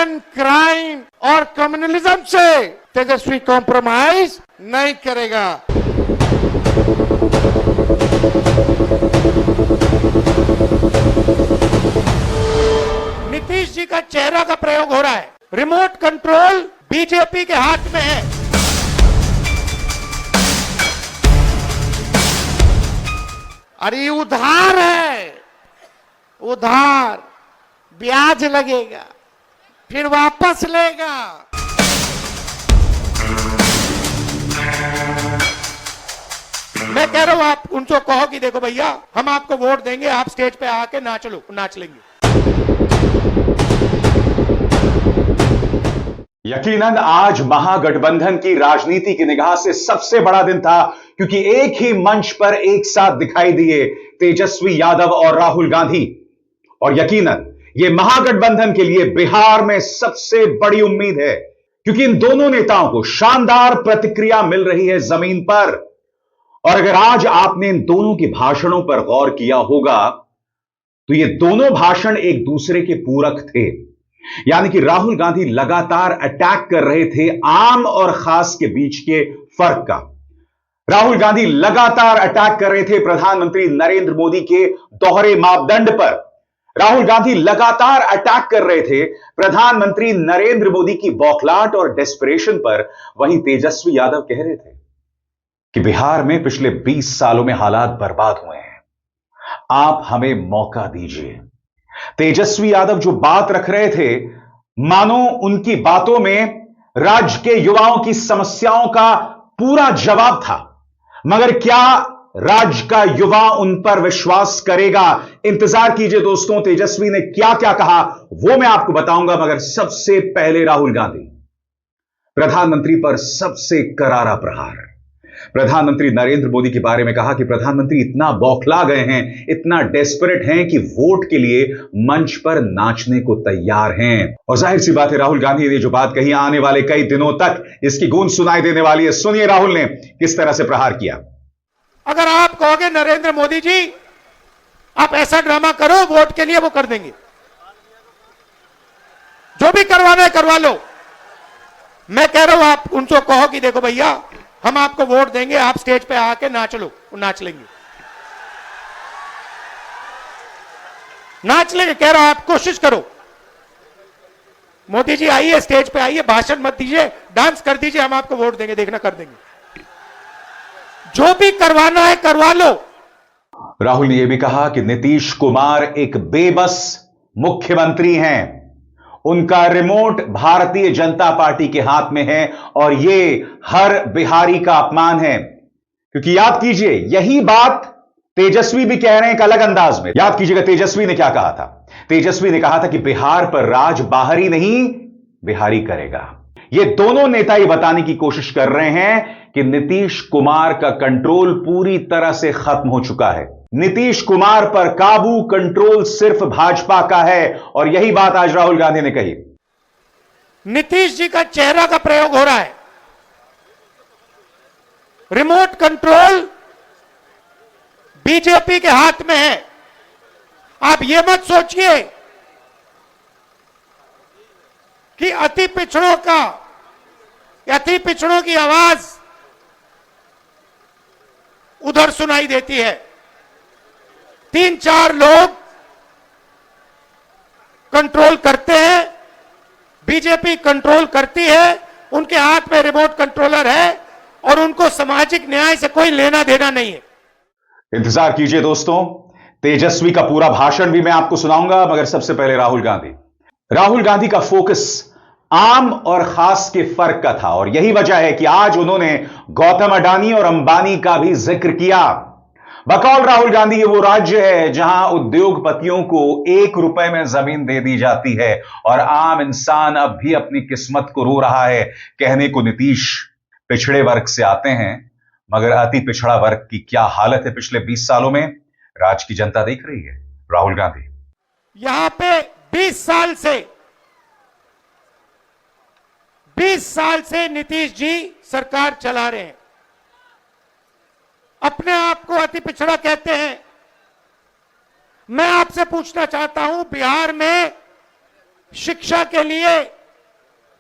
Corruption, crime और communalism से तेजस्वी compromise नहीं करेगा। नीतीश जी का चेहरा का प्रयोग हो रहा है। रिमोट कंट्रोल बीजेपी के हाथ में है। अरे उधार है, उधार, ब्याज लगेगा, फिर वापस लेगा। मैं कह रहा हूं आप उनको कहो कि देखो भैया, हम आपको वोट देंगे, आप स्टेज पे आके नाच लेंगे। यकीनन आज महागठबंधन की राजनीति की निगाह से सबसे बड़ा दिन था, क्योंकि एक ही मंच पर एक साथ दिखाई दिए तेजस्वी यादव और राहुल गांधी। और यकीनन यह महागठबंधन के लिए बिहार में सबसे बड़ी उम्मीद है, क्योंकि इन दोनों नेताओं को शानदार प्रतिक्रिया मिल रही है जमीन पर। और अगर आज आपने इन दोनों के भाषणों पर गौर किया होगा तो ये दोनों भाषण एक दूसरे के पूरक थे। यानी कि राहुल गांधी लगातार अटैक कर रहे थे आम और खास के बीच के फर्क का। राहुल गांधी लगातार अटैक कर रहे थे प्रधानमंत्री नरेंद्र मोदी के दोहरे मापदंड पर। राहुल गांधी लगातार अटैक कर रहे थे प्रधानमंत्री नरेंद्र मोदी की बौखलाहट और डेस्परेशन पर। वहीं तेजस्वी यादव कह रहे थे कि बिहार में पिछले 20 सालों में हालात बर्बाद हुए हैं, आप हमें मौका दीजिए। तेजस्वी यादव जो बात रख रहे थे, मानो उनकी बातों में राज्य के युवाओं की समस्याओं का पूरा जवाब था। मगर क्या राज्य का युवा उन पर विश्वास करेगा? इंतजार कीजिए दोस्तों, तेजस्वी ने क्या क्या कहा वो मैं आपको बताऊंगा। मगर सबसे पहले राहुल गांधी, प्रधानमंत्री पर सबसे करारा प्रहार। प्रधानमंत्री नरेंद्र मोदी के बारे में कहा कि प्रधानमंत्री इतना बौखला गए हैं, इतना डेस्परेट हैं कि वोट के लिए मंच पर नाचने को तैयार हैं। और जाहिर सी बात है, राहुल गांधी ने जो बात कही, आने वाले कई दिनों तक इसकी गूंज सुनाई देने वाली है। सुनिए राहुल ने किस तरह से प्रहार किया। अगर आप कहोगे नरेंद्र मोदी जी आप ऐसा ड्रामा करो वोट के लिए, वो कर देंगे। जो भी करवाना है करवा लो। मैं कह रहा हूं आप उनको कहो कि देखो भैया, हम आपको वोट देंगे, आप स्टेज पे आके नाच लेंगे। नाच लेंगे, कह रहा हूं आप कोशिश करो। मोदी जी आइए, स्टेज पे आइए, भाषण मत दीजिए, डांस कर दीजिए, हम आपको वोट देंगे, देखना कर देंगे। जो भी करवाना है करवा लो। राहुल ने यह भी कहा कि नीतीश कुमार एक बेबस मुख्यमंत्री हैं, उनका रिमोट भारतीय जनता पार्टी के हाथ में है और यह हर बिहारी का अपमान है। क्योंकि याद कीजिए, यही बात तेजस्वी भी कह रहे हैं एक अलग अंदाज में। याद कीजिएगा तेजस्वी ने क्या कहा था। तेजस्वी ने कहा था कि बिहार पर राज बाहरी नहीं बिहारी करेगा। ये दोनों नेता ये बताने की कोशिश कर रहे हैं कि नीतीश कुमार का कंट्रोल पूरी तरह से खत्म हो चुका है। नीतीश कुमार पर काबू, कंट्रोल सिर्फ भाजपा का है। और यही बात आज राहुल गांधी ने कही। नीतीश जी का चेहरा का प्रयोग हो रहा है। रिमोट कंट्रोल बीजेपी के हाथ में है। आप ये मत सोचिए कि अति पिछड़ों की आवाज उधर सुनाई देती है। 3-4 लोग कंट्रोल करते हैं, बीजेपी कंट्रोल करती है, उनके हाथ में रिमोट कंट्रोलर है और उनको सामाजिक न्याय से कोई लेना देना नहीं है। इंतजार कीजिए दोस्तों, तेजस्वी का पूरा भाषण भी मैं आपको सुनाऊंगा। मगर सबसे पहले राहुल गांधी का फोकस आम और खास के फर्क का था। और यही वजह है कि आज उन्होंने गौतम अडानी और अंबानी का भी जिक्र किया। बकौल राहुल गांधी ये वो राज्य है जहां उद्योगपतियों को 1 रुपए में जमीन दे दी जाती है और आम इंसान अब भी अपनी किस्मत को रो रहा है। कहने को नीतीश पिछड़े वर्ग से आते हैं, मगर अति पिछड़ा वर्ग की क्या हालत है पिछले 20 सालों में, राज्य की जनता देख रही है। राहुल गांधी यहां पे 20 साल से नीतीश जी सरकार चला रहे हैं। अपने आप को अति पिछड़ा कहते हैं। मैं आपसे पूछना चाहता हूं, बिहार में शिक्षा के लिए